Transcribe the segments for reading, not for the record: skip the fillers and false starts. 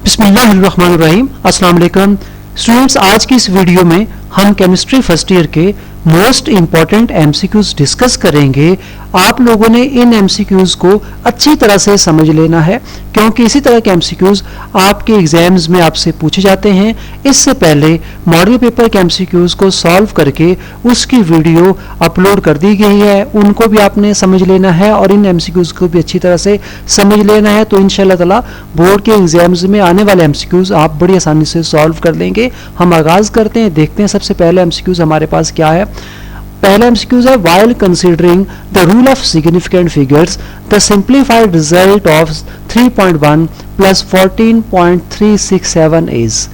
बिस्मिल्लाहिर्रहमानिर्रहीम। अस्सलाम वालेकुम स्टूडेंट्स, आज की इस वीडियो में हम केमिस्ट्री फर्स्ट ईयर के मोस्ट इंपॉर्टेंट एमसीक्यूज डिस्कस करेंगे। आप लोगों ने इन एमसीक्यूज को अच्छी तरह से समझ लेना है क्योंकि इसी तरह के एमसीक्यूज आपके एग्जाम्स में आपसे पूछे जाते हैं। इससे पहले मॉडल पेपर के एमसीक्यूज को सॉल्व करके उसकी वीडियो अपलोड कर दी गई है, उनको भी आपने समझ लेना है और इन एमसीक्यूज को भी अच्छी तरह से समझ लेना है। तो इंशाल्लाह ताला बोर्ड के एग्जाम्स में आने वाले एमसीक्यूज आप बड़ी आसानी से सॉल्व कर लेंगे। हम आगाज करते हैं, देखते हैं सबसे पहले एमसीक्यूज हमारे पास क्या है। पहला एमसीक्यूज है, while considering the rule of significant figures the simplified result of 3.1 plus 14.367 is.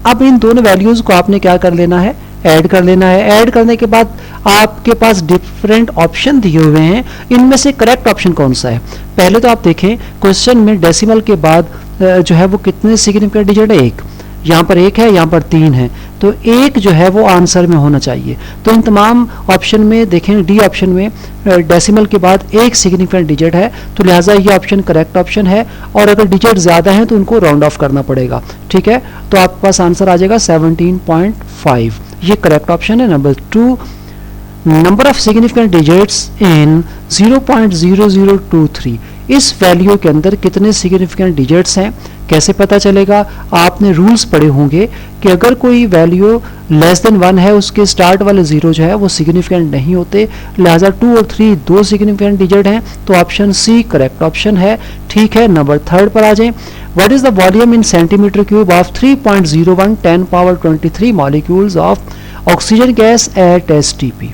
अब इन दोनों वैल्यूज को आपने क्या कर लेना है, ऐड कर लेना है। ऐड करने के बाद आपके पास डिफरेंट ऑप्शन दिए हुए हैं, इनमें से करेक्ट ऑप्शन कौन सा है। पहले तो आप देखें क्वेश्चन में डेसिमल के बाद जो है वो कितने सिग्निफिकेंट डिजिट है, एक, यहाँ पर एक है, यहाँ पर 3 है, तो एक जो है वो आंसर में होना चाहिए। तो इन तमाम ऑप्शन में देखें, डी ऑप्शन में डेसिमल के बाद एक सिग्निफिकेंट डिजिट है, तो लिहाजा ये ऑप्शन करेक्ट ऑप्शन है। और अगर डिजिट ज़्यादा है तो उनको राउंड ऑफ करना पड़ेगा, ठीक है। तो आपके पास आंसर आ जाएगा 17.5, ये करेक्ट ऑप्शन है। Number 2, number of significant digits in 0.0023, इस वैल्यू के अंदर कितने सिग्निफिकेंट डिजिट्स हैं, कैसे पता चलेगा। आपने रूल्स पढ़े होंगे कि अगर कोई वैल्यू लेस देन 1 है, उसके स्टार्ट वाले 0 जो है वो सिग्निफिकेंट नहीं होते, लिहाजा 2 और 3 दो सिग्निफिकेंट डिजिट हैं, तो ऑप्शन सी करेक्ट ऑप्शन है, ठीक है। नंबर 3 पर आ जाएं, what is the volume in centimetre cube of 3.01 10⁻23 molecules of oxygen gas at STP.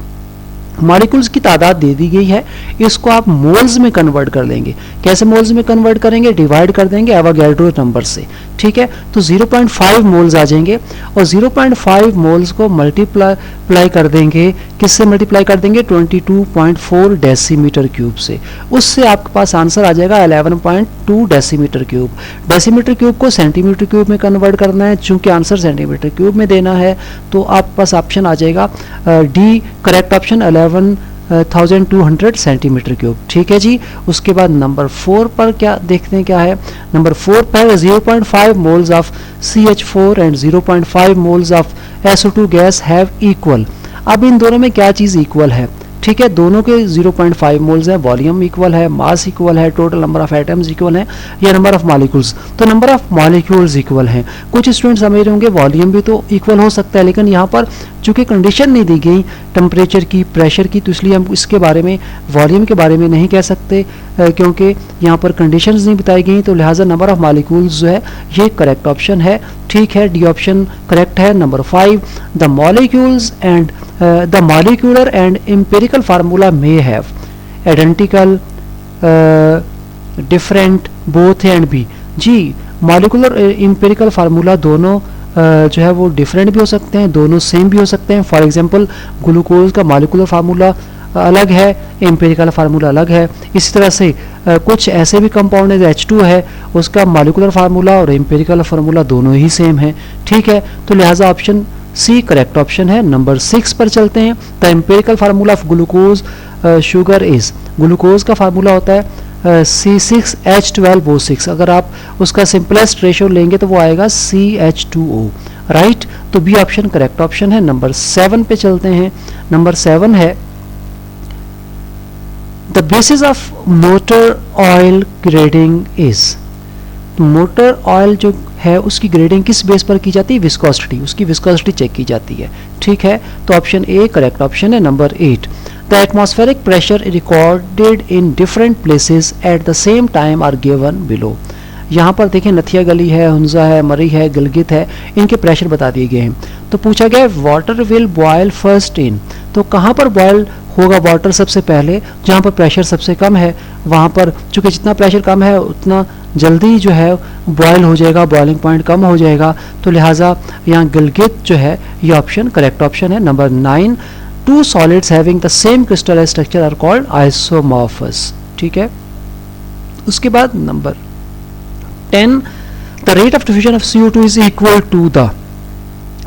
Molecules की तादाद दे दी गई है, इसको आप मोल्स में कन्वर्ट कर लेंगे। कैसे मोल्स में कन्वर्ट करेंगे, डिवाइड कर देंगे एवोगैड्रो नंबर से, ठीक है। तो 0.5 मोल्स आ जाएंगे और 0.5 मोल्स को मल्टीप्लाई कर देंगे, किससे मल्टीप्लाई कर देंगे, 22.4 डेसीमीटर क्यूब से, उससे आपके पास आंसर आ जाएगा 11.2 डेसीमीटर क्यूब। डेसीमीटर क्यूब को सेंटीमीटर क्यूब में कन्वर्ट करना है, चूंकि आंसर सेंटीमीटर क्यूब में देना है, तो आपके पास ऑप्शन आ जाएगा D correct option 11,200 centimetre cube, ठीक है जी। उसके बाद नंबर 4 पर क्या देखते हैं, क्या है। नंबर 4 पर 0.5 moles of CH4 and 0.5 moles of SO2 guys have equal. अब इन दोनों में क्या चीज़ इक्वल है, ठीक है। दोनों के 0.5 मोल्स है, वॉल्यूम इक्वल है, मास इक्वल है, total number of atoms equal है, या नंबर ऑफ मॉलिक्यूल्स, तो नंबर ऑफ मॉलिक्यूल्स इक्वल हैं। कुछ स्टूडेंट समझ रहे होंगे वॉल्यूम भी तो इक्वल हो सकता है, लेकिन यहाँ पर चूंकि कंडीशन नहीं दी गई टेम्परेचर की, प्रेशर की, तो इसलिए हम इसके बारे में, वॉल्यूम के बारे में नहीं कह सकते क्योंकि यहाँ पर कंडीशंस नहीं बताई गई। तो लिहाजा नंबर ऑफ मॉलिक्यूल्स जो है ये करेक्ट ऑप्शन है, ठीक है। डी ऑप्शन करेक्ट है। Number 5, the molecules and the molecular and empirical formula may have identical different both A and B। जी, molecular empirical formula दोनों जो है वो डिफरेंट भी हो सकते हैं, दोनों सेम भी हो सकते हैं। फॉर एग्जांपल ग्लूकोज का मॉलिकुलर फार्मूला अलग है, एम्पिरिकल फार्मूला अलग है। इसी तरह से कुछ ऐसे भी कंपाउंड है, H2 है, उसका मॉलिकुलर फार्मूला और एम्पिरिकल फार्मूला दोनों ही सेम है, ठीक है। तो लिहाजा ऑप्शन सी करेक्ट ऑप्शन है। नंबर 6 पर चलते हैं, the empirical formula of glucose sugar is, glucose का फार्मूला होता है C6H12O6। अगर आप उसका सिंपलेस्ट रेशियो लेंगे तो वो आएगा CH2O, राइट। तो बी ऑप्शन करेक्ट ऑप्शन है। नंबर 7 पे चलते हैं, नंबर 7 है, the basis of motor oil grading is. Motor oil जो है उसकी ग्रेडिंग किस बेस पर की जाती है, विस्कोसिटी, उसकी विस्कोसिटी चेक की जाती है, ठीक है। तो ऑप्शन ए करेक्ट ऑप्शन है। Number 8, the atmospheric pressure recorded in different places at the same time are given below. यहाँ पर देखें नथिया गली है, हुंजा है, मरी है, गिलगित है, इनके प्रेशर बता दिए गए हैं। तो पूछा गया water will boil first in, तो कहाँ पर बॉयल होगा वाटर सबसे पहले, जहाँ पर प्रेशर सबसे कम है वहाँ पर, चूँकि जितना प्रेशर कम है उतना जल्दी जो है बॉयल हो जाएगा, बॉइलिंग पॉइंट कम हो जाएगा। तो लिहाजा यहाँ गिलगित जो है ये ऑप्शन करेक्ट ऑप्शन है। Number 9, two solids having the same crystallize structure are called isomorphous, ठीक है। उसके बाद number 10, the rate of diffusion of CO2 is equal to the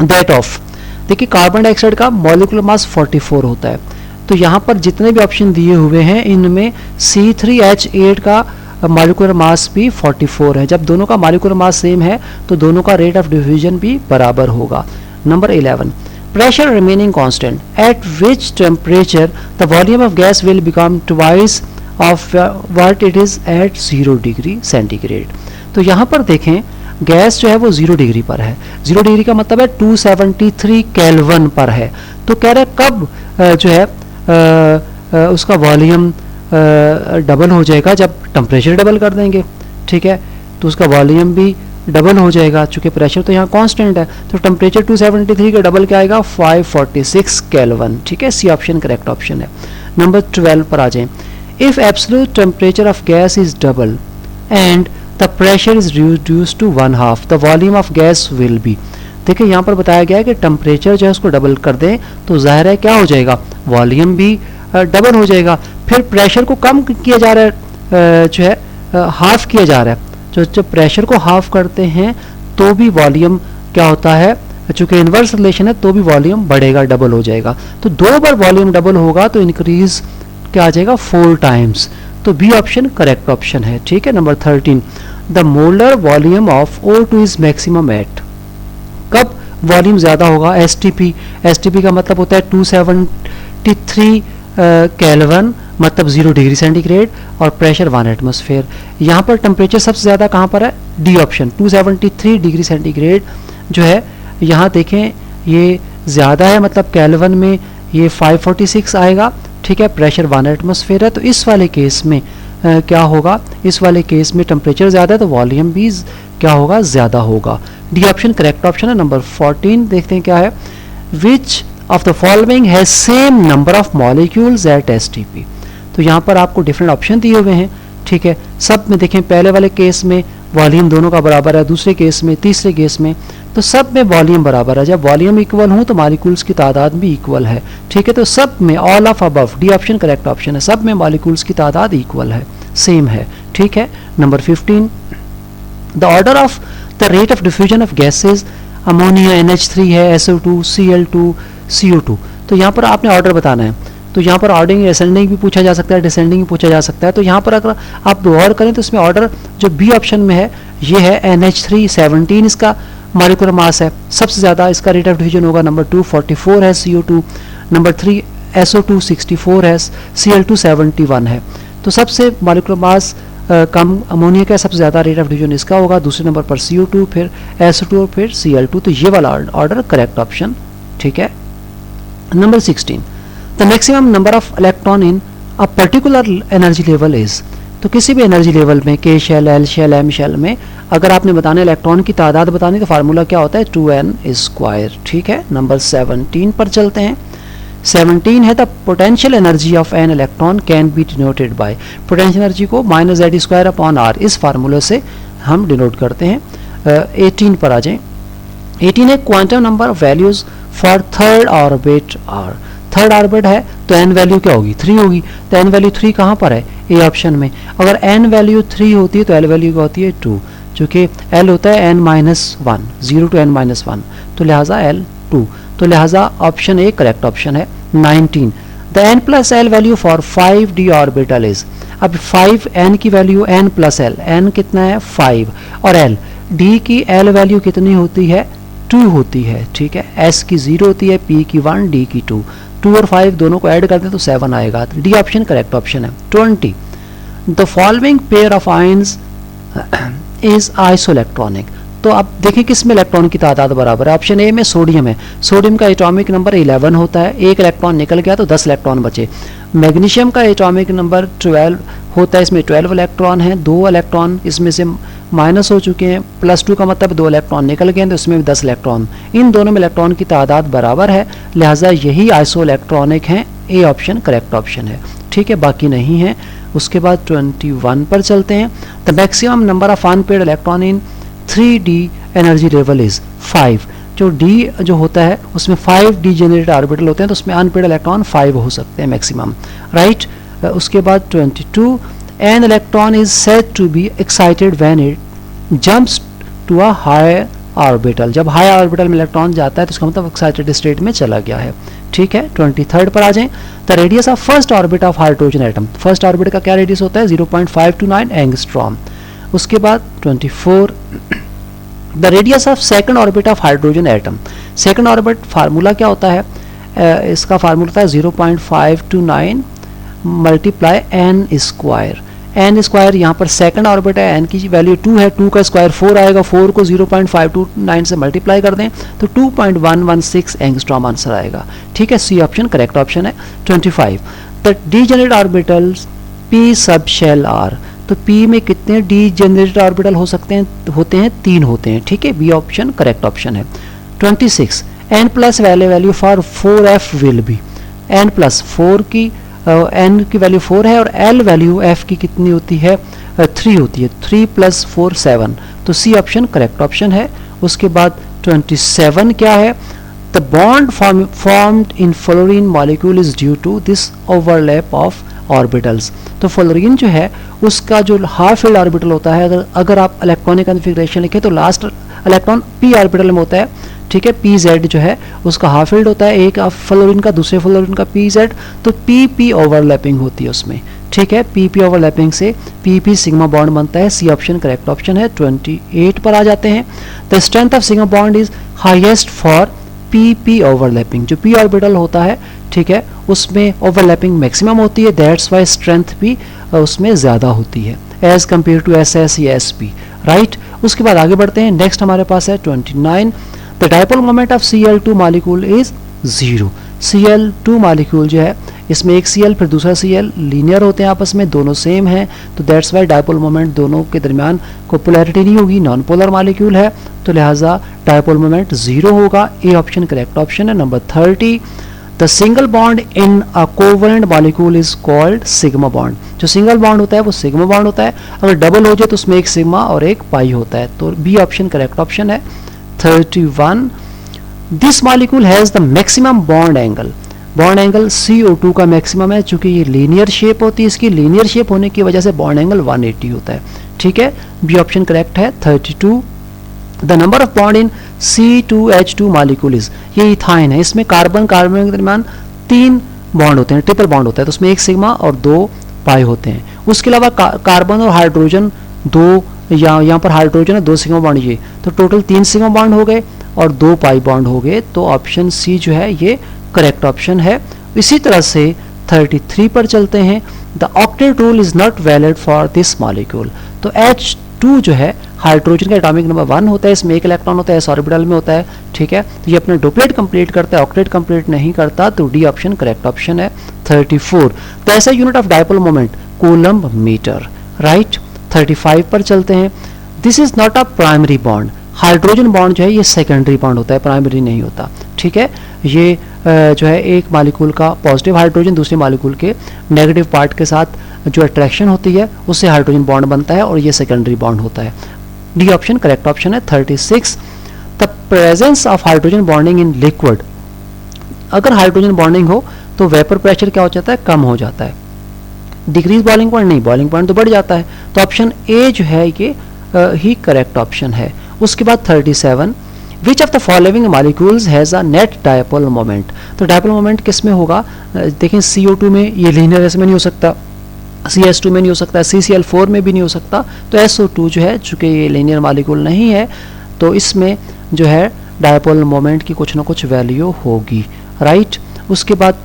that of. देखिए कार्बन डाइऑक्साइड का मॉलिक्यूलर मास 44 होता है, तो यहाँ पर जितने भी ऑप्शन दिए हुए हैं इनमें C3H8 का मॉलिक्यूलर मास भी 44 है। जब दोनों का मॉलिक्यूलर मास सेम है तो दोनों का रेट ऑफ डिफ्यूजन भी बराबर होगा। Number 11, pressure remaining constant, at which temperature the volume of gas will become twice of what it is at 0 degree centigrade. तो यहाँ पर देखें गैस जो है वो 0 डिग्री पर है। 0 डिग्री का मतलब है 273 केल्विन पर है। तो कह रहे हैं कब जो है उसका वॉल्यूम डबल हो जाएगा, जब टेम्परेचर डबल कर देंगे, ठीक है, तो उसका वॉल्यूम भी डबल हो जाएगा। चूंकि प्रेशर तो यहाँ कांस्टेंट है, तो टेम्परेचर 273 का डबल क्या आएगा 546 केल्विन, ठीक है, सी ऑप्शन करेक्ट ऑप्शन है। नंबर 12 पर आ जाएं, if absolute temperature of gas is double and the pressure is reduced to 1/2 the volume of gas will be. देखिए यहाँ पर बताया गया है कि टेम्परेचर जो है उसको डबल कर दें तो जाहिर है क्या हो जाएगा, वॉल्यूम भी डबल हो जाएगा। फिर प्रेशर को कम किया जा रहा है, जो है हाफ किया जा रहा है। जब प्रेशर को हाफ करते हैं तो भी वॉल्यूम क्या होता है, चूंकि इन्वर्स रिलेशन है तो भी वॉल्यूम बढ़ेगा, डबल हो जाएगा। तो 2 बार वॉल्यूम डबल होगा तो इंक्रीज क्या आ जाएगा 4 टाइम्स। तो बी ऑप्शन करेक्ट ऑप्शन है, ठीक है। Number 13, the molar volume of O2 is maximum at, कब वॉल्यूम ज्यादा होगा, एसटीपी। एसटीपी का मतलब होता है 273 केल्विन, मतलब 0 डिग्री सेंटीग्रेड, और प्रेशर 1 एटमॉस्फेयर। यहाँ पर टेम्परेचर सबसे ज़्यादा कहाँ पर है, डी ऑप्शन 273 डिग्री सेंटीग्रेड जो है। यहाँ देखें ये ज़्यादा है, मतलब केल्विन में ये 546 आएगा, ठीक है, प्रेशर 1 एटमॉस्फेयर है। तो इस वाले केस में क्या होगा, इस वाले केस में टेम्परेचर ज़्यादा है तो वॉल्यूम भी क्या होगा, ज़्यादा होगा। डी ऑप्शन करेक्ट ऑप्शन है। नंबर 14 देखते हैं क्या है, which of the following has same number of molecules at STP. तो यहाँ पर आपको डिफरेंट ऑप्शन दिए हुए हैं, ठीक है। सब में देखें पहले वाले केस में वॉल्यूम दोनों का बराबर है, दूसरे केस में, तीसरे केस में, तो सब में वॉल्यूम बराबर है। जब वॉल्यूम इक्वल हो तो मॉलिक्यूल्स की तादाद भी इक्वल है, ठीक है। तो सब में all of above, D option correct option है, सब में मॉलिक्यूल्स की तादाद इक्वल है, सेम है, ठीक है। Number 15, the order of the rate of diffusion of gases, ammonia NH3 है, SO2, Cl2, CO2। तो यहाँ पर आपने ऑर्डर बताना है। तो यहाँ पर ऑर्डरिंग असेंडिंग भी पूछा जा सकता है, डिसेंडिंग भी पूछा जा सकता है। तो यहाँ पर अगर आप गौर करें तो इसमें ऑर्डर जो बी ऑप्शन में है ये है NH3 17 इसका मॉलिक्यूलर मास है, सबसे ज़्यादा इसका रेट ऑफ डिवीजन होगा। नंबर 2 44 है CO2, नंबर 3 SO2 64 है, Cl2 71 है। तो सबसे मॉलिक्यूलर मास कम अमोनिया का सबसे ज़्यादा रेट ऑफ डिवीजन इसका होगा, दूसरे नंबर पर CO2, फिर SO2 और फिर Cl2। तो ये वाला ऑर्डर करेक्ट ऑप्शन, ठीक है। Number 16, the maximum number of electron in a particular energy level is. तो किसी भी एनर्जी लेवल में K shell, L shell, M shell में अगर आपने बताना इलेक्ट्रॉन की तादाद बतानी तो फार्मूला क्या होता है 2n स्क्वायर, ठीक है। नंबर 17 पर चलते हैं। 17 है the potential energy of an electron can be denoted by, potential energy को -z²/r इस फार्मूले से हम डिनोट करते हैं। 18 पर आ जाएं। 18 है quantum number of values for third orbit are. Third orbit है तो एन वैल्यू क्या होगी 3 होगी। तो एन वैल्यू 3 कहाँ पर है, ए ऑप्शन में। अगर एन वैल्यू 3 होती है तो एल वैल्यू क्या होती है 2, चूँकि एल होता है n-1, 0 to n-1, तो लिहाजा एल 2। तो लिहाजा ऑप्शन ए करेक्ट ऑप्शन है। 19, the n plus L value for 5d orbital is. अब 5 n की value n plus L, n कितना है 5, और l d की l वैल्यू कितनी होती है 2 होती है, ठीक है। s की 0 होती है, p की 1, d की 2। 2 और 5 दोनों को ऐड करते हैं तो 7 आएगा। डी ऑप्शन करेक्ट ऑप्शन है। 20, the following pair of ions is isoelectronic. तो अब देखिए किस में इलेक्ट्रॉन की तादाद बराबर है। ऑप्शन ए में सोडियम है, सोडियम का एटॉमिक नंबर 11 होता है, एक इलेक्ट्रॉन निकल गया तो 10 इलेक्ट्रॉन बचे। मैग्नीशियम का एटॉमिक नंबर 12 होता है, इसमें 12 इलेक्ट्रॉन हैं, 2 इलेक्ट्रॉन इसमें से माइनस हो चुके हैं, +2 का मतलब 2 इलेक्ट्रॉन निकल गए तो इसमें भी 10 इलेक्ट्रॉन। इन दोनों में इलेक्ट्रॉन की तादाद बराबर है, लिहाजा यही आइसोइलेक्ट्रॉनिक हैं। ए ऑप्शन करेक्ट ऑप्शन है, ठीक है, बाकी नहीं है। उसके बाद 21 पर चलते हैं। The maximum number of unpaired electron in 3d energy level is 5। जो डी जो होता है उसमें 5 डीजेनरेट ऑर्बिटल होते हैं, तो उसमें अनपेयर्ड इलेक्ट्रॉन 5 हो सकते हैं मैक्सिमम, राइट। उसके बाद 22, an electron is said to be excited when it jumps to a higher orbital. जब हाई ऑर्बिटल में इलेक्ट्रॉन जाता है तो उसका मतलब एक्साइटेड स्टेट में चला गया है, ठीक है। 23rd पर आ जाएं। The radius of first orbit of hydrogen atom, first orbit का क्या रेडियस होता है 0.529 एंगस्ट्रॉम। उसके बाद 24 the radius of second orbit of hydrogen atom, second orbit formula क्या होता है, इसका फार्मूला होता है 0.529 multiply n square, n square यहाँ पर सेकंड ऑर्बिट है, एन की वैल्यू 2 है, 2 का स्क्वायर 4 आएगा, 4 को 0.529 से मल्टीप्लाई कर दें तो 2.116 एंगस्ट्रॉम आंसर आएगा, ठीक है। सी ऑप्शन करेक्ट ऑप्शन है। 25 the degenerate orbitals p sub shell are, तो पी में कितने डीजेनरेट ऑर्बिटल हो सकते हैं, होते हैं 3 होते हैं, ठीक है। बी ऑप्शन करेक्ट ऑप्शन है। 26 n plus value for 4f will be, n plus 4 की एन की वैल्यू 4 है और एल वैल्यू एफ की कितनी होती है 3 होती है, 3 + 4 7, तो सी ऑप्शन करेक्ट ऑप्शन है। उसके बाद 27 क्या है, the bond formed in fluorine molecule is due to this overlap of orbitals, तो फ्लोरीन जो है उसका जो हाफ फील्ड ऑर्बिटल होता है, अगर आप इलेक्ट्रॉनिक कॉन्फ़िगरेशन लिखें तो लास्ट इलेक्ट्रॉन पी ऑर्बिटल में होता है, ठीक है। पी जेड जो है उसका हाफ फील्ड होता है, एक फ्लोरीन का दूसरे फ्लोरीन का पी जेड, तो पी पी ओवरलैपिंग होती है उसमें, ठीक है। पी पी ओवरलैपिंग से पी पी सिग्मा बॉन्ड बनता है, सी ऑप्शन करेक्ट ऑप्शन है। 28 पर आ जाते हैं। The strength of sigma bond is highest for P P overlapping, जो पी ऑर्बिटल होता है, ठीक है, उसमें ओवरलैपिंग मैक्सिमम होती है, दैट्स वाई स्ट्रेंथ भी उसमें ज़्यादा होती है as compared to s s या एस पी, राइट। उसके बाद आगे बढ़ते हैं। नेक्स्ट हमारे पास है 29 the dipole moment of Cl2 molecule is 0, Cl2 molecule जो है इसमें एक Cl फिर दूसरा Cl लीनियर होते हैं आपस में, दोनों सेम हैं, तो दैट्स वाई डाइपोल मोमेंट दोनों के दरमियान कोई पोलैरिटी नहीं होगी, नॉन पोलर मॉलिक्यूल है, तो लिहाजा डाइपोल मोमेंट 0 होगा, ए ऑप्शन करेक्ट ऑप्शन है। Number 30 the single bond in a covalent molecule is called sigma bond, जो सिंगल बॉन्ड होता है वो सिग्मा बॉन्ड होता है, अगर डबल हो जाए तो उसमें एक सिग्मा और एक पाई होता है, तो बी ऑप्शन करेक्ट ऑप्शन है। 31 this molecule has the maximum bond angle, bond angle CO2 का मैक्सिमम है, चूंकि ये लीनियर शेप होती है, इसकी लीनियर शेप होने की वजह से बॉन्ड एंगल 180 होता है, ठीक है। बी ऑप्शन करेक्ट है। 32 the number of bond in C2H2 molecule is, ये इथाइन है, इसमें कार्बन कार्बन के दरमियान 3 बॉन्ड होते हैं, ट्रिपल बॉन्ड होता है, तो उसमें एक सिग्मा और 2 पाई होते हैं। उसके अलावा कार्बन और हाइड्रोजन 2, यहाँ पर हाइड्रोजन है 2 सिग्मा बॉन्ड, ये तो टोटल 3 सिग्मा बॉन्ड हो गए और 2 पाई बॉन्ड हो गए, तो ऑप्शन सी जो है ये करेक्ट ऑप्शन है। इसी तरह से 33 पर चलते हैं। The octet rule is not valid for this molecule, तो H2 जो है हाइड्रोजन का एटॉमिक नंबर 1 होता है, इसमें एक इलेक्ट्रॉन होता है, एस ऑर्बिटल में होता है, ठीक है, तो ये अपना डुप्लेट कंप्लीट करता है, ऑक्टेट कंप्लीट नहीं करता, तो डी ऑप्शन करेक्ट ऑप्शन है। 34 तो ऐसा unit of dipole moment coulomb metre, right. 35 पर चलते हैं। This is not a primary bond, hydrogen bond जो है ये सेकेंडरी बॉन्ड होता है, प्राइमरी नहीं होता, ठीक है। ये जो है एक मॉलिक्यूल का पॉजिटिव हाइड्रोजन दूसरे मॉलिक्यूल के नेगेटिव पार्ट के साथ जो अट्रैक्शन होती है उससे हाइड्रोजन बॉन्ड बनता है और ये सेकेंडरी बॉन्ड होता है, डी ऑप्शन करेक्ट ऑप्शन है। 36 the presence of hydrogen bonding in liquid, अगर हाइड्रोजन बॉन्डिंग हो तो वेपर प्रेशर क्या हो जाता है, कम हो जाता है, डिक्रीज बॉइलिंग पॉइंट नहीं, बॉइलिंग पॉइंट तो बढ़ जाता है, तो ऑप्शन ए जो है ये ही करेक्ट ऑप्शन है। उसके बाद 37 विच of the following molecules has a net dipole moment, तो डायपोल मोमेंट किस में होगा, देखें CO2 में ये लीनियर ऐसे में नहीं हो सकता, CS2 में नहीं हो सकता, CCl4 में भी नहीं हो सकता, तो SO2 जो है चूंकि ये लीनियर मॉलिक्यूल नहीं है तो इसमें जो है डायपोल मोमेंट की कुछ ना कुछ वैल्यू होगी, राइट। उसके बाद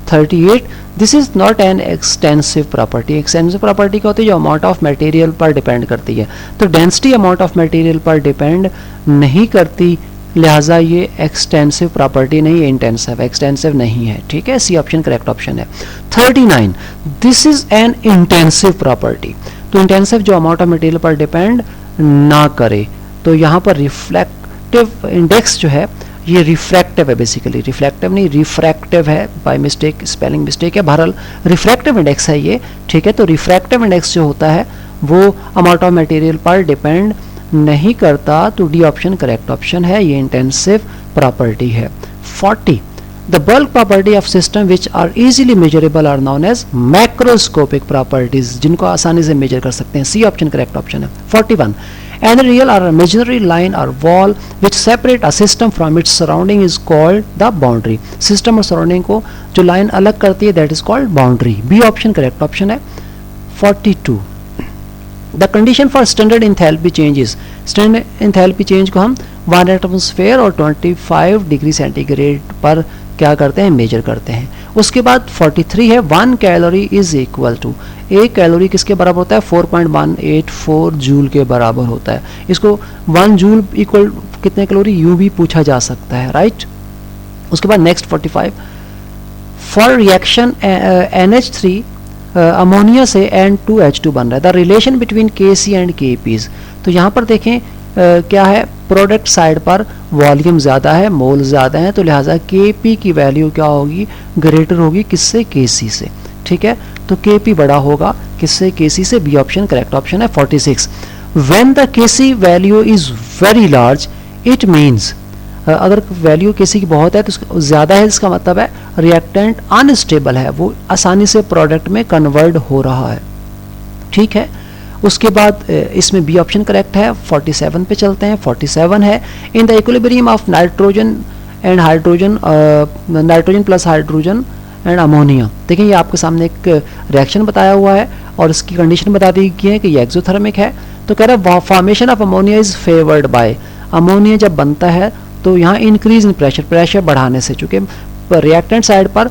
38 this is not an extensive property, extensive property क्या होती है, जो अमाउंट ऑफ मटेरियल पर डिपेंड करती है, तो डेंसिटी अमाउंट ऑफ मटेरियल पर डिपेंड नहीं करती, लिहाजा ये एक्सटेंसिव प्रॉपर्टी नहीं है, इंटेंसिव एक्सटेंसिव नहीं है, ठीक है, सी ऑप्शन करेक्ट ऑप्शन है। 39 this is an intensive property, तो इंटेंसिव जो अमाउंट ऑफ मटेरियल पर डिपेंड ना करे, तो यहाँ पर रिफ्लेक्टिव इंडेक्स जो है ये रिफ्रैक्टिव है, बेसिकली रिफ्लेक्टिव नहीं रिफ्रैक्टिव है, बाय मिस्टेक स्पेलिंग मिस्टेक है, बहरहाल रिफ्रैक्टिव इंडेक्स है ये, ठीक है। तो रिफ्रैक्टिव इंडेक्स जो होता है वो अमाउंट ऑफ मटेरियल पर डिपेंड नहीं करता, तो डी ऑप्शन करेक्ट ऑप्शन है, ये इंटेंसिव प्रॉपर्टी है। 40 the bulk property of system which are easily measurable are known as macroscopic properties, जिनको आसानी से मेजर कर सकते हैं, सी ऑप्शन करेक्ट ऑप्शन है। 41 एंड रियल और इमेजिनरी लाइन और wall which separate a system from its surrounding is called the boundary. System और सराउंडिंग को जो लाइन अलग करती है that is called boundary. B option correct option है। 42 the condition for standard enthalpy changes. Standard enthalpy change को हम 1 atmosphere और 25 डिग्री सेंटीग्रेड पर क्या करते हैं, मेजर करते हैं। उसके बाद 43 है 1 calorie is equal to, 1 calorie किसके बराबर होता है, 4.184 जूल के बराबर होता है। इसको 1 जूल इक्वल कितने कैलोरी, यू भी पूछा जा सकता है, राइट। उसके बाद next 45 for reaction NH3 ammonia से N2H2 बन रहा है, the relation between KC and KPs। तो यहाँ पर देखें क्या है, प्रोडक्ट साइड पर वॉल्यूम ज़्यादा है, मोल ज़्यादा है, तो लिहाजा Kp की वैल्यू क्या होगी, ग्रेटर होगी किससे, Kc से, ठीक है। तो Kp बड़ा होगा किससे, Kc से। बी ऑप्शन करेक्ट ऑप्शन है। 46 when the Kc value is very large it means, अगर वैल्यू Kc की बहुत है तो ज़्यादा है, इसका मतलब है रिएक्टेंट अनस्टेबल है, वो आसानी से प्रोडक्ट में कन्वर्ट हो रहा है, ठीक है। उसके बाद इसमें बी ऑप्शन करेक्ट है। 47 पे चलते हैं। 47 है in the equilibrium of nitrogen and hydrogen, nitrogen plus hydrogen and ammonia. देखिए ये आपके सामने एक रिएक्शन बताया हुआ है और इसकी कंडीशन बता दी गई है कि ये एक्सोथर्मिक है। तो कह रहा है formation of ammonia is favoured by, ammonia जब बनता है तो यहाँ इंक्रीज इन प्रेशर, प्रेशर बढ़ाने से, चूँकि रिएक्टेंट साइड पर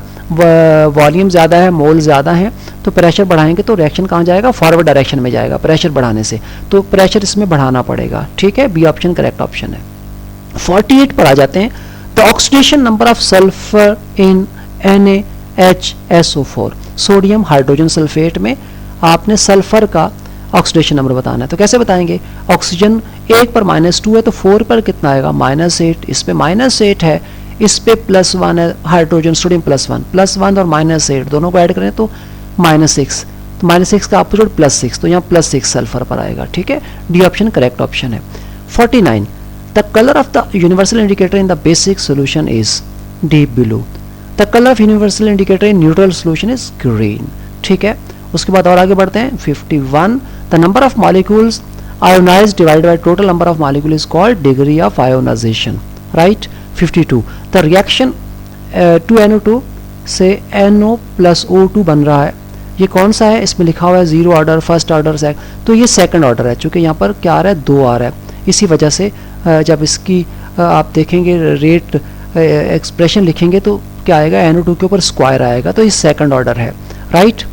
वॉल्यूम ज़्यादा है, मोल ज़्यादा है, तो प्रेशर बढ़ाएंगे तो रिएक्शन कहाँ जाएगा, फॉरवर्ड डायरेक्शन में जाएगा प्रेशर बढ़ाने से, तो प्रेशर इसमें बढ़ाना पड़ेगा, ठीक है। बी ऑप्शन करेक्ट ऑप्शन है। 48 पर आ जाते हैं। The oxidation number of sulphur in NaHSO4, sodium hydrogen sulphate में आपने सल्फर का ऑक्सीडेशन नंबर बताना है। तो कैसे बताएंगे, ऑक्सीजन 1 पर -2 है तो 4 पर कितना आएगा, -8, इस पे -8 है, इस पे +1 है, हाइड्रोजन सोडियम +1 और -8 दोनों को ऐड करें तो -6, तो -6 का अपोजिट +6, तो यहाँ +6 सल्फर पर आएगा, ठीक है। डी ऑप्शन करेक्ट ऑप्शन है। 49 the colour of the universal indicator in the basic solution is deep blue, the colour of universal indicator in neutral solution is green, ठीक है। उसके बाद और आगे बढ़ते हैं। 51 the number of molecules ionised divided by total number of molecule is called degree of ionisation, right. 52 the reaction 2NO2 से NO + O2 बन रहा है, ये कौन सा है, इसमें लिखा हुआ है 0 ऑर्डर, फर्स्ट ऑर्डर, तो ये सेकंड ऑर्डर है, चूँकि यहाँ पर क्या आ रहा है, 2 आ रहा है। इसी वजह से जब इसकी आप देखेंगे रेट एक्सप्रेशन लिखेंगे तो क्या आएगा, NO2 के ऊपर स्क्वायर आएगा, तो ये सेकंड ऑर्डर है, राइट।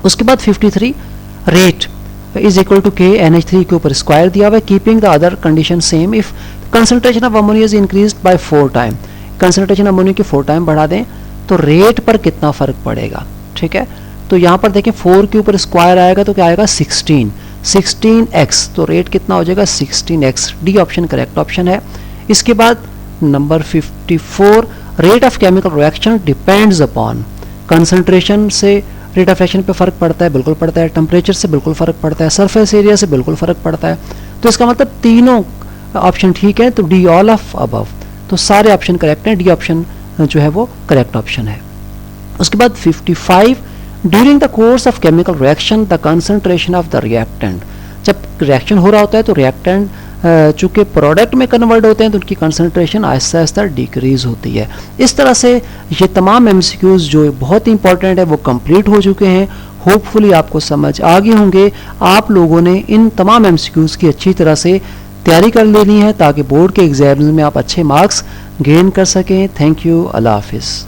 उसके बाद 53 rate is equal to K NH3 के ऊपर स्क्वायर दिया हुआ है, keeping the other condition same if concentration of ammonia is increased by 4 time, concentration ammonia की 4 टाइम बढ़ा दें तो रेट पर कितना फर्क पड़ेगा, ठीक है। तो यहाँ पर देखें 4 के ऊपर स्क्वायर आएगा तो क्या आएगा, 16x, तो रेट कितना हो जाएगा, 16x। D option correct option है। इसके बाद number 54 rate of chemical reaction depends upon, concentration से रेट ऑफ रिएक्शन पे फर्क पड़ता है, बिल्कुल पड़ता है, टेम्परेचर से बिल्कुल फर्क पड़ता है, सरफेस एरिया से बिल्कुल फर्क पड़ता है, तो इसका मतलब तीनों ऑप्शन ठीक है, तो डी ऑल ऑफ अबव, तो सारे ऑप्शन करेक्ट हैं, डी ऑप्शन जो है वो करेक्ट ऑप्शन है। उसके बाद 55 during the course of chemical reaction the concentration of the reactant, जब रिएक्शन हो रहा होता है तो रिएक्टेंट चूँकि प्रोडक्ट में कन्वर्ट होते हैं तो उनकी कंसंट्रेशन आहिस्ता आहिस्ता डिक्रीज होती है। इस तरह से ये तमाम MCQs जो बहुत इंपॉर्टेंट है वो कंप्लीट हो चुके हैं। होपफुली आपको समझ आ गए होंगे। आप लोगों ने इन तमाम MCQs की अच्छी तरह से तैयारी कर लेनी है ताकि बोर्ड के एग्जाम्स में आप अच्छे मार्क्स गेन कर सकें। थैंक यू, अल्लाह हाफिज़।